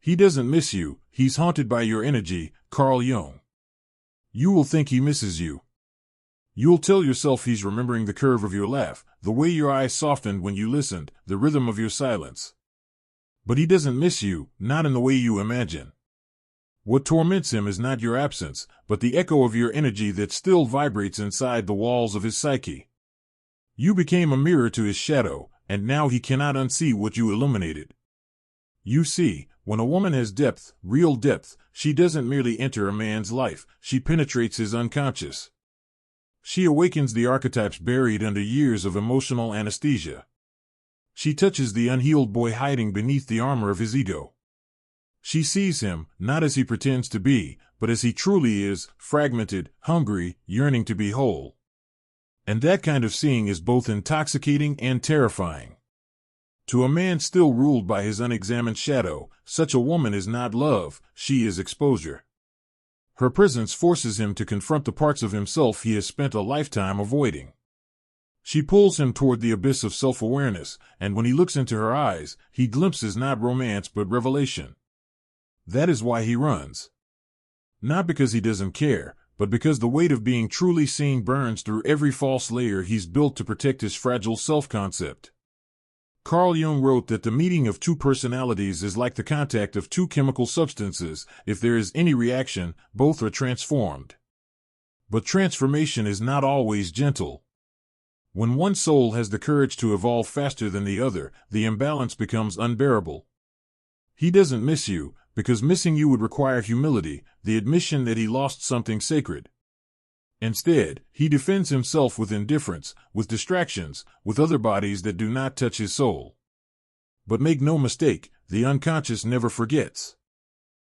He doesn't miss you, he's haunted by your energy, Carl Jung. You will think he misses you. You'll tell yourself he's remembering the curve of your laugh, the way your eyes softened when you listened, the rhythm of your silence. But he doesn't miss you, not in the way you imagine. What torments him is not your absence, but the echo of your energy that still vibrates inside the walls of his psyche. You became a mirror to his shadow, and now he cannot unsee what you illuminated. You see, when a woman has depth, real depth, she doesn't merely enter a man's life, she penetrates his unconscious. She awakens the archetypes buried under years of emotional anesthesia. She touches the unhealed boy hiding beneath the armor of his ego. She sees him, not as he pretends to be, but as he truly is, fragmented, hungry, yearning to be whole. And that kind of seeing is both intoxicating and terrifying. To a man still ruled by his unexamined shadow, such a woman is not love, she is exposure. Her presence forces him to confront the parts of himself he has spent a lifetime avoiding. She pulls him toward the abyss of self-awareness, and when he looks into her eyes, he glimpses not romance but revelation. That is why he runs. Not because he doesn't care, but because the weight of being truly seen burns through every false layer he's built to protect his fragile self-concept. Carl Jung wrote that the meeting of two personalities is like the contact of two chemical substances. If there is any reaction, both are transformed. But transformation is not always gentle. When one soul has the courage to evolve faster than the other, the imbalance becomes unbearable. He doesn't miss you, because missing you would require humility, the admission that he lost something sacred. Instead, he defends himself with indifference, with distractions, with other bodies that do not touch his soul. But make no mistake, the unconscious never forgets.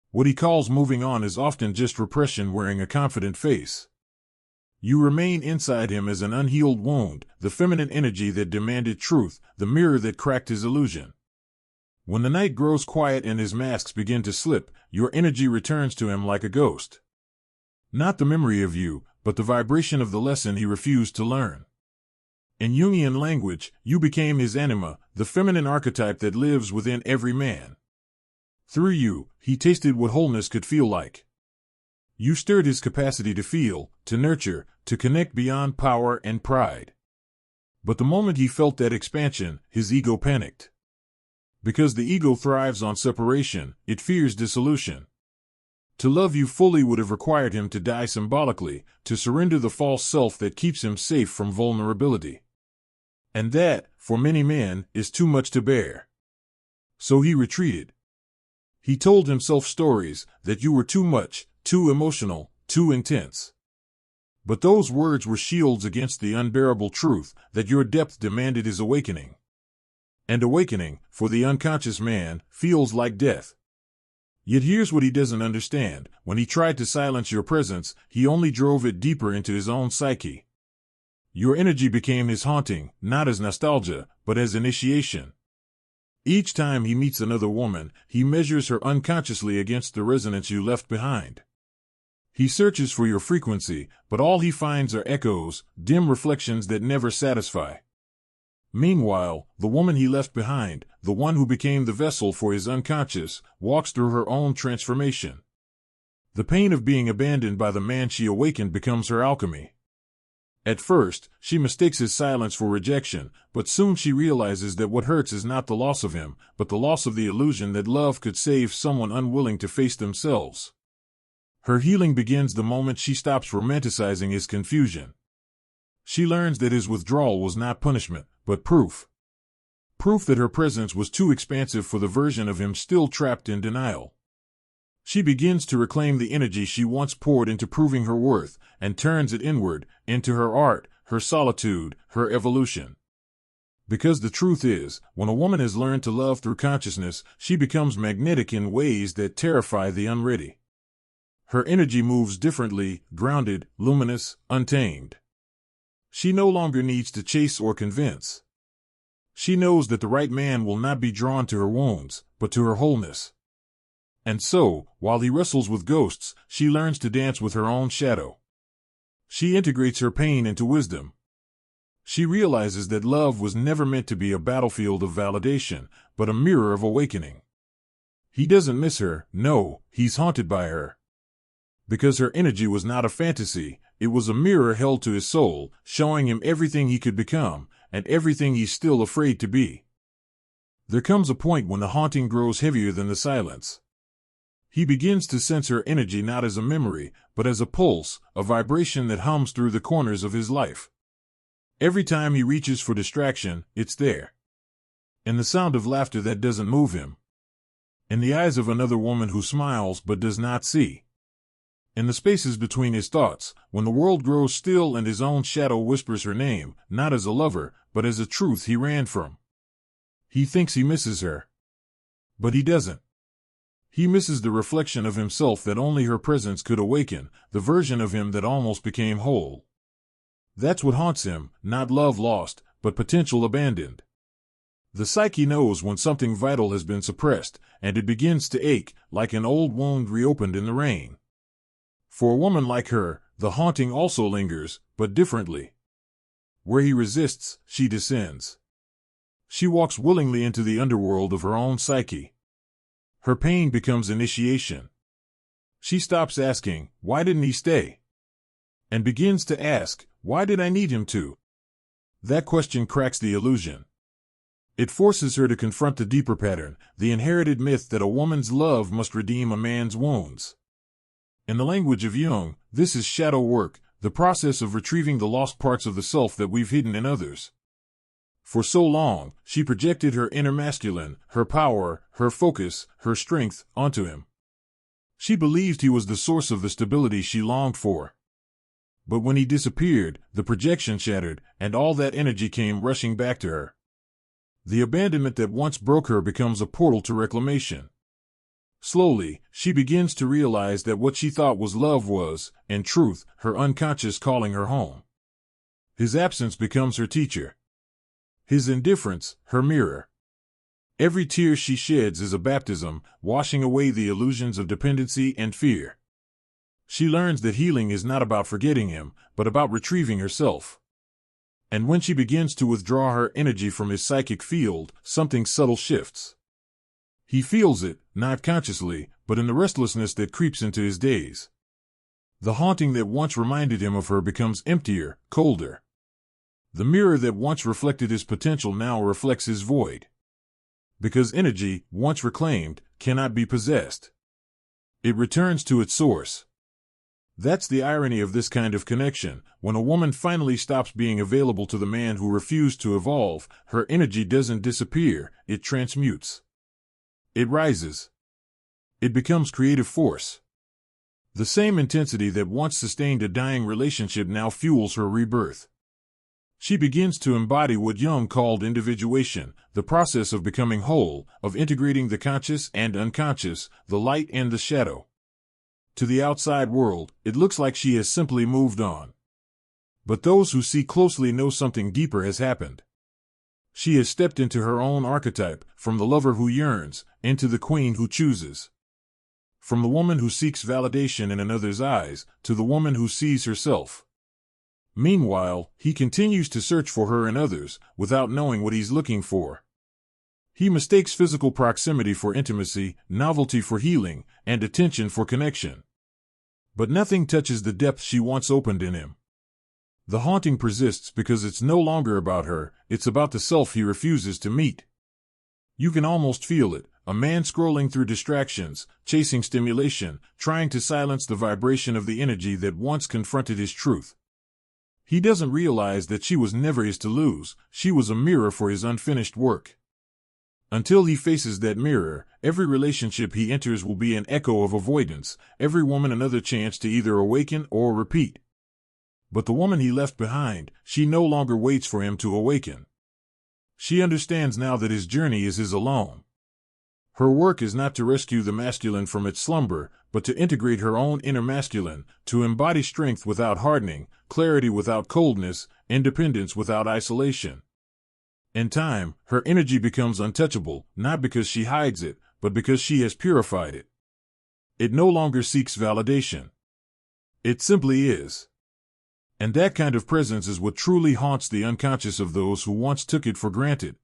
What he calls moving on is often just repression wearing a confident face. You remain inside him as an unhealed wound, the feminine energy that demanded truth, the mirror that cracked his illusion. When the night grows quiet and his masks begin to slip, your energy returns to him like a ghost. Not the memory of you, but the vibration of the lesson he refused to learn. In Jungian language, you became his anima, the feminine archetype that lives within every man. Through you, he tasted what wholeness could feel like. You stirred his capacity to feel, to nurture, to connect beyond power and pride. But the moment he felt that expansion, his ego panicked. Because the ego thrives on separation, it fears dissolution. To love you fully would have required him to die symbolically, to surrender the false self that keeps him safe from vulnerability. And that, for many men, is too much to bear. So he retreated. He told himself stories, that you were too much, too emotional, too intense. But those words were shields against the unbearable truth, that your depth demanded his awakening. And awakening, for the unconscious man, feels like death. Yet here's what he doesn't understand. When he tried to silence your presence, he only drove it deeper into his own psyche. Your energy became his haunting, not as nostalgia, but as initiation. Each time he meets another woman, he measures her unconsciously against the resonance you left behind. He searches for your frequency, but all he finds are echoes, dim reflections that never satisfy. Meanwhile, the woman he left behind, the one who became the vessel for his unconscious, walks through her own transformation. The pain of being abandoned by the man she awakened becomes her alchemy. At first, she mistakes his silence for rejection, but soon she realizes that what hurts is not the loss of him, but the loss of the illusion that love could save someone unwilling to face themselves. Her healing begins the moment she stops romanticizing his confusion. She learns that his withdrawal was not punishment, but proof. Proof that her presence was too expansive for the version of him still trapped in denial. She begins to reclaim the energy she once poured into proving her worth, and turns it inward, into her art, her solitude, her evolution. Because the truth is, when a woman has learned to love through consciousness, she becomes magnetic in ways that terrify the unready. Her energy moves differently, grounded, luminous, untamed. She no longer needs to chase or convince. She knows that the right man will not be drawn to her wounds, but to her wholeness. And so, while he wrestles with ghosts, she learns to dance with her own shadow. She integrates her pain into wisdom. She realizes that love was never meant to be a battlefield of validation, but a mirror of awakening. He doesn't miss her, no, he's haunted by her. Because her energy was not a fantasy, it was a mirror held to his soul, showing him everything he could become, and everything he's still afraid to be. There comes a point when the haunting grows heavier than the silence. He begins to sense her energy not as a memory, but as a pulse, a vibration that hums through the corners of his life. Every time he reaches for distraction, it's there. In the sound of laughter that doesn't move him. In the eyes of another woman who smiles but does not see. In the spaces between his thoughts, when the world grows still and his own shadow whispers her name, not as a lover, but as a truth he ran from. He thinks he misses her. But he doesn't. He misses the reflection of himself that only her presence could awaken, the version of him that almost became whole. That's what haunts him, not love lost, but potential abandoned. The psyche knows when something vital has been suppressed, and it begins to ache, like an old wound reopened in the rain. For a woman like her, the haunting also lingers, but differently. Where he resists, she descends. She walks willingly into the underworld of her own psyche. Her pain becomes initiation. She stops asking, "Why didn't he stay?" and begins to ask, "Why did I need him to?" That question cracks the illusion. It forces her to confront the deeper pattern, the inherited myth that a woman's love must redeem a man's wounds. In the language of Jung, this is shadow work, the process of retrieving the lost parts of the self that we've hidden in others. For so long, she projected her inner masculine, her power, her focus, her strength, onto him. She believed he was the source of the stability she longed for. But when he disappeared, the projection shattered, and all that energy came rushing back to her. The abandonment that once broke her becomes a portal to reclamation. Slowly, she begins to realize that what she thought was love was, in truth, her unconscious calling her home. His absence becomes her teacher. His indifference, her mirror. Every tear she sheds is a baptism, washing away the illusions of dependency and fear. She learns that healing is not about forgetting him, but about retrieving herself. And when she begins to withdraw her energy from his psychic field, something subtle shifts. He feels it, not consciously, but in the restlessness that creeps into his days. The haunting that once reminded him of her becomes emptier, colder. The mirror that once reflected his potential now reflects his void. Because energy, once reclaimed, cannot be possessed. It returns to its source. That's the irony of this kind of connection. When a woman finally stops being available to the man who refused to evolve, her energy doesn't disappear, it transmutes. It rises. It becomes creative force. The same intensity that once sustained a dying relationship now fuels her rebirth. She begins to embody what Jung called individuation, the process of becoming whole, of integrating the conscious and unconscious, the light and the shadow. To the outside world, it looks like she has simply moved on. But those who see closely know something deeper has happened. She has stepped into her own archetype, from the lover who yearns, into the queen who chooses. From the woman who seeks validation in another's eyes, to the woman who sees herself. Meanwhile, he continues to search for her in others, without knowing what he's looking for. He mistakes physical proximity for intimacy, novelty for healing, and attention for connection. But nothing touches the depth she once opened in him. The haunting persists because it's no longer about her, it's about the self he refuses to meet. You can almost feel it, a man scrolling through distractions, chasing stimulation, trying to silence the vibration of the energy that once confronted his truth. He doesn't realize that she was never his to lose, she was a mirror for his unfinished work. Until he faces that mirror, every relationship he enters will be an echo of avoidance, every woman another chance to either awaken or repeat. But the woman he left behind, she no longer waits for him to awaken. She understands now that his journey is his alone. Her work is not to rescue the masculine from its slumber, but to integrate her own inner masculine, to embody strength without hardening, clarity without coldness, independence without isolation. In time, her energy becomes untouchable, not because she hides it, but because she has purified it. It no longer seeks validation. It simply is. And that kind of presence is what truly haunts the unconscious of those who once took it for granted.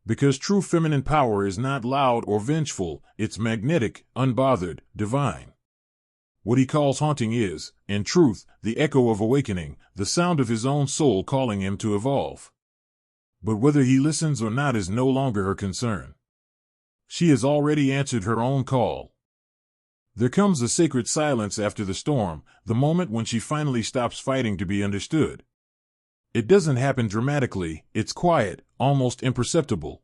Because true feminine power is not loud or vengeful, it's magnetic, unbothered, divine. What he calls haunting is, in truth, the echo of awakening, the sound of his own soul calling him to evolve. But whether he listens or not is no longer her concern. She has already answered her own call. There comes a sacred silence after the storm, the moment when she finally stops fighting to be understood. It doesn't happen dramatically, it's quiet, almost imperceptible.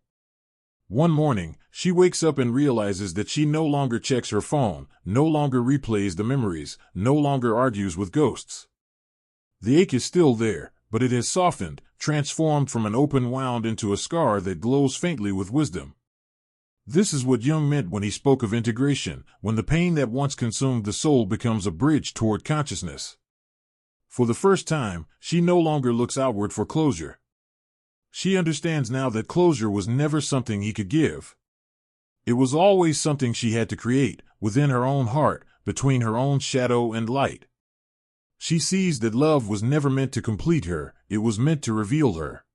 One morning, she wakes up and realizes that she no longer checks her phone, no longer replays the memories, no longer argues with ghosts. The ache is still there, but it has softened, transformed from an open wound into a scar that glows faintly with wisdom. This is what Jung meant when he spoke of integration, when the pain that once consumed the soul becomes a bridge toward consciousness. For the first time, she no longer looks outward for closure. She understands now that closure was never something he could give. It was always something she had to create, within her own heart, between her own shadow and light. She sees that love was never meant to complete her, it was meant to reveal her.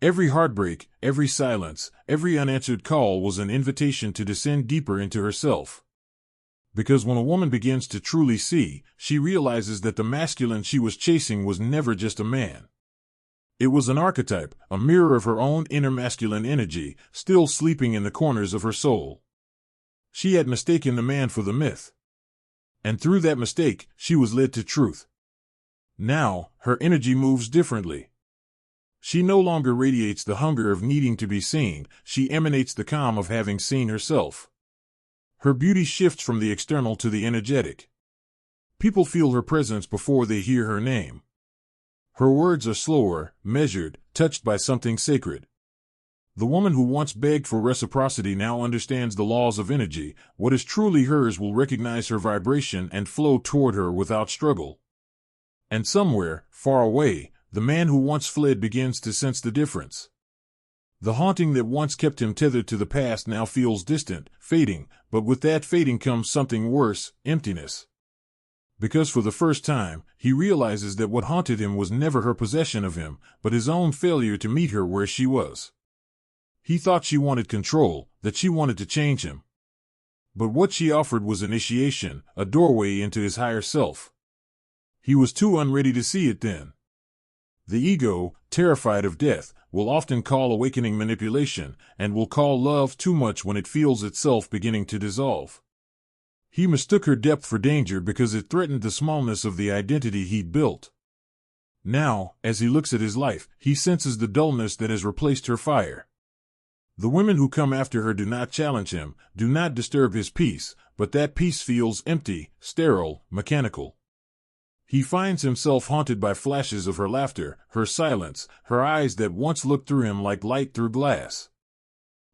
Every heartbreak, every silence, every unanswered call was an invitation to descend deeper into herself. Because when a woman begins to truly see, she realizes that the masculine she was chasing was never just a man. It was an archetype, a mirror of her own inner masculine energy, still sleeping in the corners of her soul. She had mistaken the man for the myth. And through that mistake, she was led to truth. Now, her energy moves differently. She no longer radiates the hunger of needing to be seen, she emanates the calm of having seen herself. Her beauty shifts from the external to the energetic. People feel her presence before they hear her name. Her words are slower, measured, touched by something sacred. The woman who once begged for reciprocity now understands the laws of energy. What is truly hers will recognize her vibration and flow toward her without struggle. And somewhere, far away, the man who once fled begins to sense the difference. The haunting that once kept him tethered to the past now feels distant, fading, but with that fading comes something worse, emptiness. Because for the first time, he realizes that what haunted him was never her possession of him, but his own failure to meet her where she was. He thought she wanted control, that she wanted to change him. But what she offered was initiation, a doorway into his higher self. He was too unready to see it then. The ego, terrified of death, will often call awakening manipulation, and will call love too much when it feels itself beginning to dissolve. He mistook her depth for danger because it threatened the smallness of the identity he'd built. Now, as he looks at his life, he senses the dullness that has replaced her fire. The women who come after her do not challenge him, do not disturb his peace, but that peace feels empty, sterile, mechanical. He finds himself haunted by flashes of her laughter, her silence, her eyes that once looked through him like light through glass.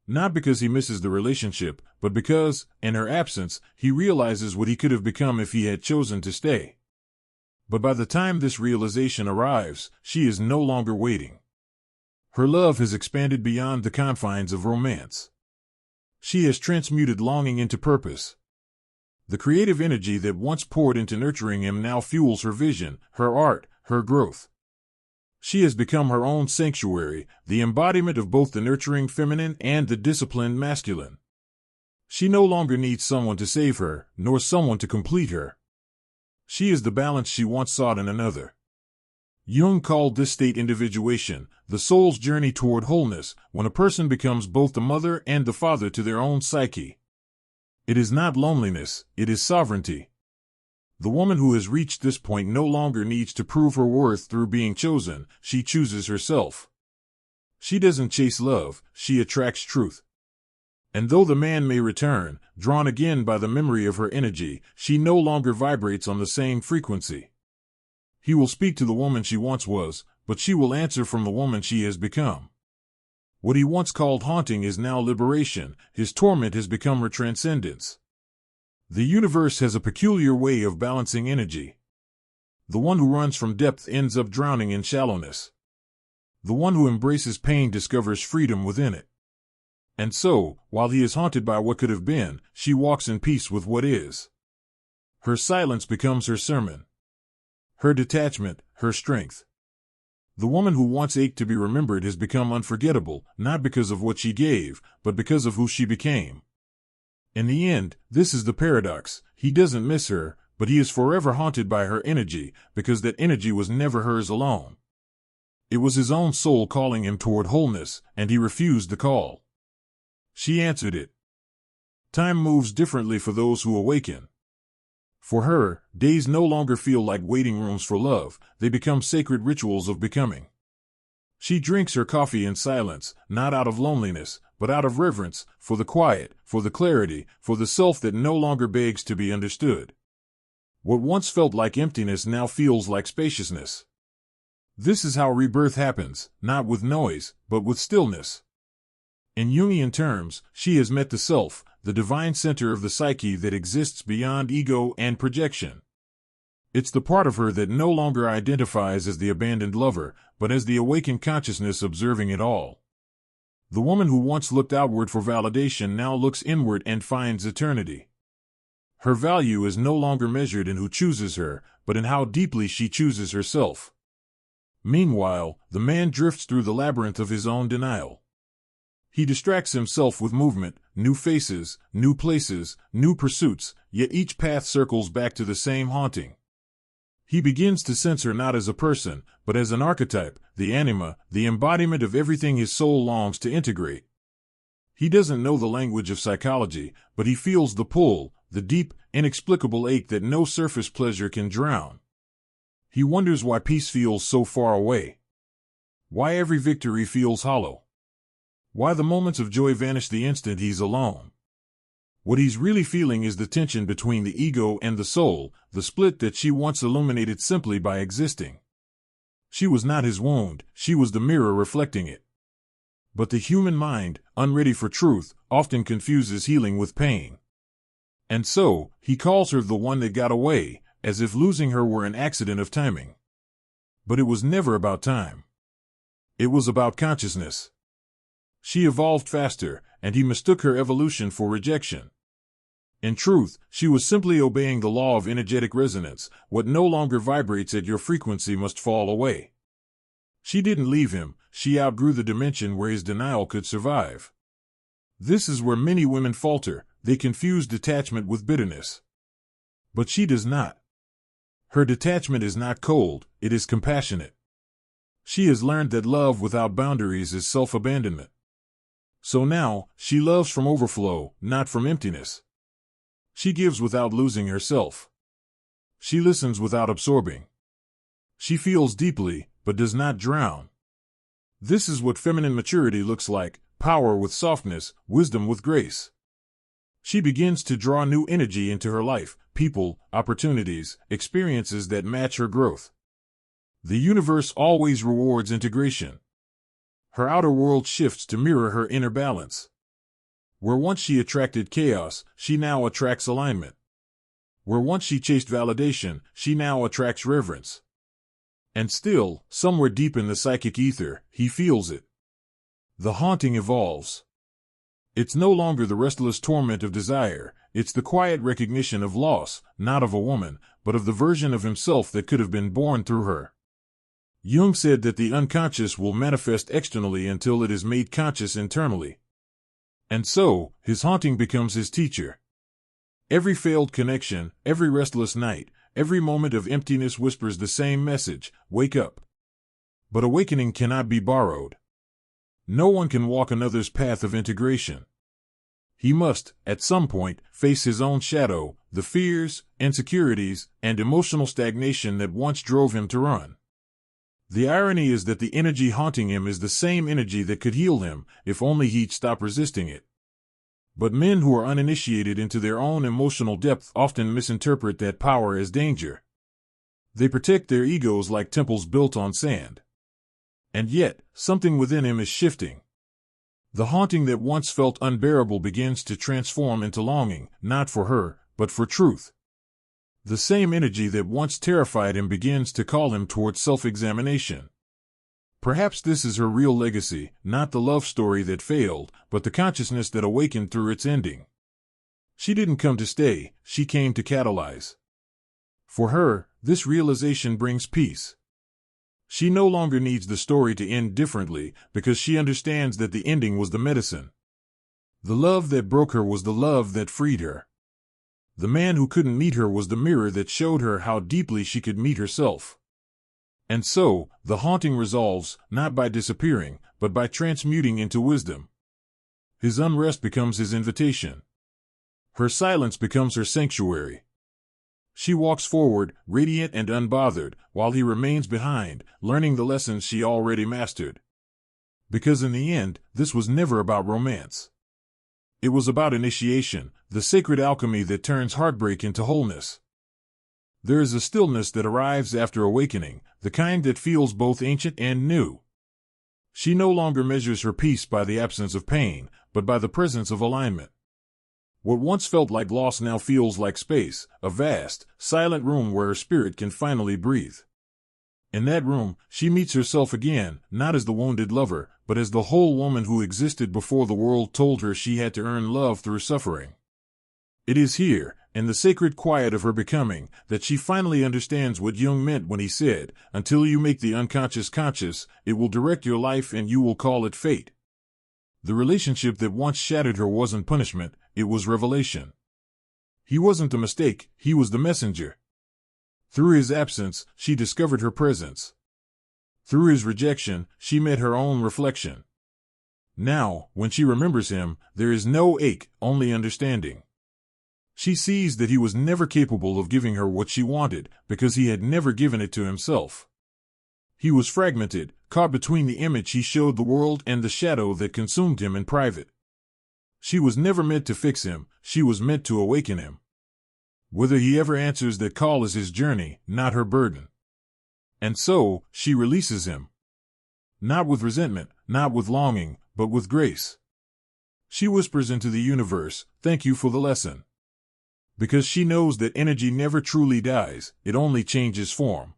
Not because he misses the relationship, but because, in her absence, he realizes what he could have become if he had chosen to stay. But by the time this realization arrives, she is no longer waiting. Her love has expanded beyond the confines of romance. She has transmuted longing into purpose. The creative energy that once poured into nurturing him now fuels her vision, her art, her growth. She has become her own sanctuary, the embodiment of both the nurturing feminine and the disciplined masculine. She no longer needs someone to save her, nor someone to complete her. She is the balance she once sought in another. Jung called this state individuation, the soul's journey toward wholeness, when a person becomes both the mother and the father to their own psyche. It is not loneliness, it is sovereignty. The woman who has reached this point no longer needs to prove her worth through being chosen, she chooses herself. She doesn't chase love, she attracts truth. And though the man may return, drawn again by the memory of her energy, she no longer vibrates on the same frequency. He will speak to the woman she once was, but she will answer from the woman she has become. What he once called haunting is now liberation, his torment has become her transcendence. The universe has a peculiar way of balancing energy. The one who runs from depth ends up drowning in shallowness. The one who embraces pain discovers freedom within it. And so, while he is haunted by what could have been, she walks in peace with what is. Her silence becomes her sermon. Her detachment, her strength. The woman who once ached to be remembered has become unforgettable, not because of what she gave, but because of who she became. In the end, this is the paradox. He doesn't miss her, but he is forever haunted by her energy, because that energy was never hers alone. It was his own soul calling him toward wholeness, and he refused the call. She answered it. Time moves differently for those who awaken. For her, days no longer feel like waiting rooms for love, they become sacred rituals of becoming. She drinks her coffee in silence, not out of loneliness, but out of reverence, for the quiet, for the clarity, for the self that no longer begs to be understood. What once felt like emptiness now feels like spaciousness. This is how rebirth happens, not with noise, but with stillness. In Jungian terms, she has met the self, the divine center of the psyche that exists beyond ego and projection. It's the part of her that no longer identifies as the abandoned lover, but as the awakened consciousness observing it all. The woman who once looked outward for validation now looks inward and finds eternity. Her value is no longer measured in who chooses her, but in how deeply she chooses herself. Meanwhile, the man drifts through the labyrinth of his own denial. He distracts himself with movement, new faces, new places, new pursuits, yet each path circles back to the same haunting. He begins to sense her not as a person, but as an archetype, the anima, the embodiment of everything his soul longs to integrate. He doesn't know the language of psychology, but he feels the pull, the deep, inexplicable ache that no surface pleasure can drown. He wonders why peace feels so far away. Why every victory feels hollow. Why the moments of joy vanish the instant he's alone. What he's really feeling is the tension between the ego and the soul, the split that she once illuminated simply by existing. She was not his wound, she was the mirror reflecting it. But the human mind, unready for truth, often confuses healing with pain. And so, he calls her the one that got away, as if losing her were an accident of timing. But it was never about time. It was about consciousness. She evolved faster, and he mistook her evolution for rejection. In truth, she was simply obeying the law of energetic resonance. What no longer vibrates at your frequency must fall away. She didn't leave him, she outgrew the dimension where his denial could survive. This is where many women falter, they confuse detachment with bitterness. But she does not. Her detachment is not cold, it is compassionate. She has learned that love without boundaries is self-abandonment. So now, she loves from overflow, not from emptiness. She gives without losing herself. She listens without absorbing. She feels deeply, but does not drown. This is what feminine maturity looks like, power with softness, wisdom with grace. She begins to draw new energy into her life, people, opportunities, experiences that match her growth. The universe always rewards integration. Her outer world shifts to mirror her inner balance. Where once she attracted chaos, she now attracts alignment. Where once she chased validation, she now attracts reverence. And still, somewhere deep in the psychic ether, he feels it. The haunting evolves. It's no longer the restless torment of desire, it's the quiet recognition of loss, not of a woman, but of the version of himself that could have been born through her. Jung said that the unconscious will manifest externally until it is made conscious internally. And so, his haunting becomes his teacher. Every failed connection, every restless night, every moment of emptiness whispers the same message, wake up. But awakening cannot be borrowed. No one can walk another's path of integration. He must, at some point, face his own shadow, the fears, insecurities, and emotional stagnation that once drove him to run. The irony is that the energy haunting him is the same energy that could heal him, if only he'd stop resisting it. But men who are uninitiated into their own emotional depth often misinterpret that power as danger. They protect their egos like temples built on sand. And yet, something within him is shifting. The haunting that once felt unbearable begins to transform into longing, not for her, but for truth. The same energy that once terrified him begins to call him towards self-examination. Perhaps this is her real legacy, not the love story that failed, but the consciousness that awakened through its ending. She didn't come to stay, she came to catalyze. For her, this realization brings peace. She no longer needs the story to end differently because she understands that the ending was the medicine. The love that broke her was the love that freed her. The man who couldn't meet her was the mirror that showed her how deeply she could meet herself. And so, the haunting resolves, not by disappearing, but by transmuting into wisdom. His unrest becomes his invitation. Her silence becomes her sanctuary. She walks forward, radiant and unbothered, while he remains behind, learning the lessons she already mastered. Because in the end, this was never about romance. It was about initiation, the sacred alchemy that turns heartbreak into wholeness. There is a stillness that arrives after awakening, the kind that feels both ancient and new. She no longer measures her peace by the absence of pain, but by the presence of alignment. What once felt like loss now feels like space, a vast, silent room where her spirit can finally breathe. In that room, she meets herself again, not as the wounded lover, but as the whole woman who existed before the world told her she had to earn love through suffering. It is here, in the sacred quiet of her becoming, that she finally understands what Jung meant when he said, "Until you make the unconscious conscious, it will direct your life and you will call it fate." The relationship that once shattered her wasn't punishment, it was revelation. He wasn't the mistake, he was the messenger. Through his absence, she discovered her presence. Through his rejection, she met her own reflection. Now, when she remembers him, there is no ache, only understanding. She sees that he was never capable of giving her what she wanted, because he had never given it to himself. He was fragmented, caught between the image he showed the world and the shadow that consumed him in private. She was never meant to fix him, she was meant to awaken him. Whether he ever answers that call is his journey, not her burden. And so, she releases him. Not with resentment, not with longing, but with grace. She whispers into the universe, "Thank you for the lesson." Because she knows that energy never truly dies, it only changes form.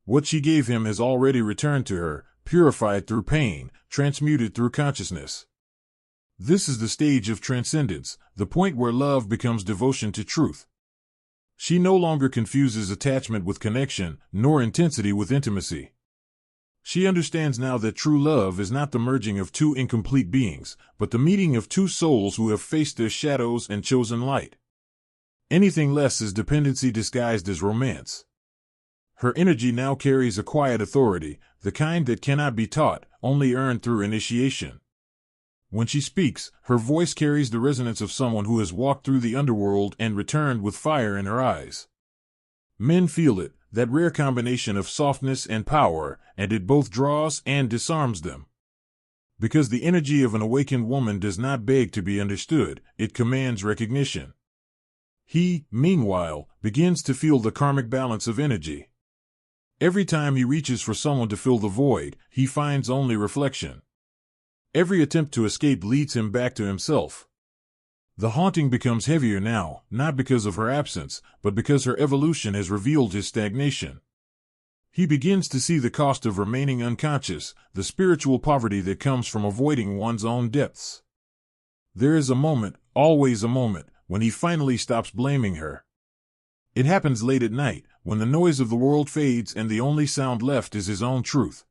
What she gave him has already returned to her, purified through pain, transmuted through consciousness. This is the stage of transcendence, the point where love becomes devotion to truth. She no longer confuses attachment with connection, nor intensity with intimacy. She understands now that true love is not the merging of two incomplete beings, but the meeting of two souls who have faced their shadows and chosen light. Anything less is dependency disguised as romance. Her energy now carries a quiet authority, the kind that cannot be taught, only earned through initiation. When she speaks, her voice carries the resonance of someone who has walked through the underworld and returned with fire in her eyes. Men feel it, that rare combination of softness and power, and it both draws and disarms them. Because the energy of an awakened woman does not beg to be understood, it commands recognition. He, meanwhile, begins to feel the karmic balance of energy. Every time he reaches for someone to fill the void, he finds only reflection. Every attempt to escape leads him back to himself. The haunting becomes heavier now, not because of her absence, but because her evolution has revealed his stagnation. He begins to see the cost of remaining unconscious, the spiritual poverty that comes from avoiding one's own depths. There is a moment, always a moment, when he finally stops blaming her. It happens late at night, when the noise of the world fades and the only sound left is his own truth.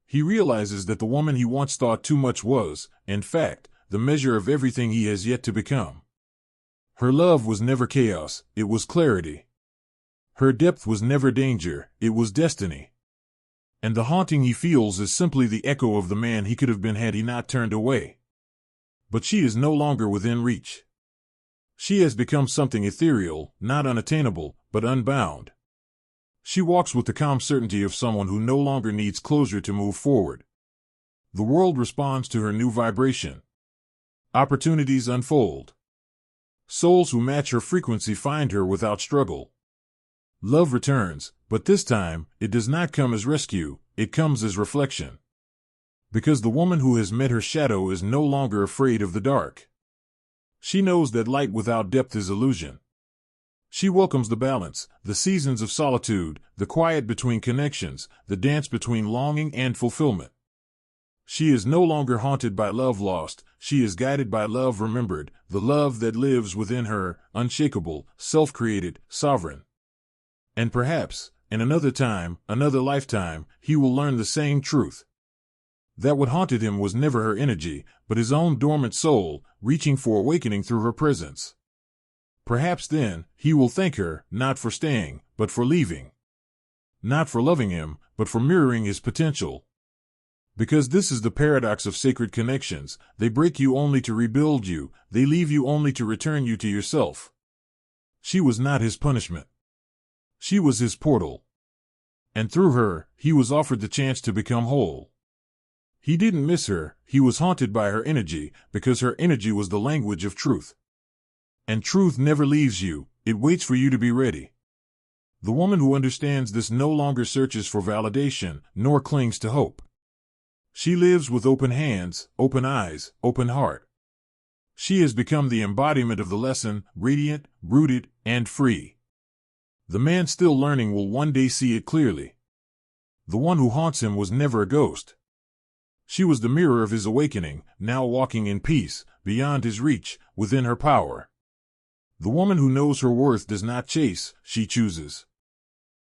He realizes that the woman he once thought too much was, in fact, the measure of everything he has yet to become. Her love was never chaos, it was clarity. Her depth was never danger, it was destiny. And the haunting he feels is simply the echo of the man he could have been had he not turned away. But she is no longer within reach. She has become something ethereal, not unattainable, but unbound. She walks with the calm certainty of someone who no longer needs closure to move forward. The world responds to her new vibration. Opportunities unfold. Souls who match her frequency find her without struggle. Love returns, but this time, it does not come as rescue, it comes as reflection. Because the woman who has met her shadow is no longer afraid of the dark. She knows that light without depth is illusion. She welcomes the balance, the seasons of solitude, the quiet between connections, the dance between longing and fulfillment. She is no longer haunted by love lost, she is guided by love remembered, the love that lives within her, unshakable, self-created, sovereign. And perhaps, In another time, another lifetime, he will learn the same truth. That what haunted him was never her energy, but his own dormant soul, reaching for awakening through her presence. Perhaps then, he will thank her, not for staying, but for leaving. Not for loving him, but for mirroring his potential. Because this is the paradox of sacred connections, they break you only to rebuild you, they leave you only to return you to yourself. She was not his punishment. She was his portal. And through her, he was offered the chance to become whole. He didn't miss her, he was haunted by her energy, because her energy was the language of truth. And truth never leaves you, it waits for you to be ready. The woman who understands this no longer searches for validation, nor clings to hope. She lives with open hands, open eyes, open heart. She has become the embodiment of the lesson, radiant, rooted, and free. The man still learning will one day see it clearly. The one who haunts him was never a ghost. She was the mirror of his awakening, now walking in peace, beyond his reach, within her power. The woman who knows her worth does not chase, she chooses.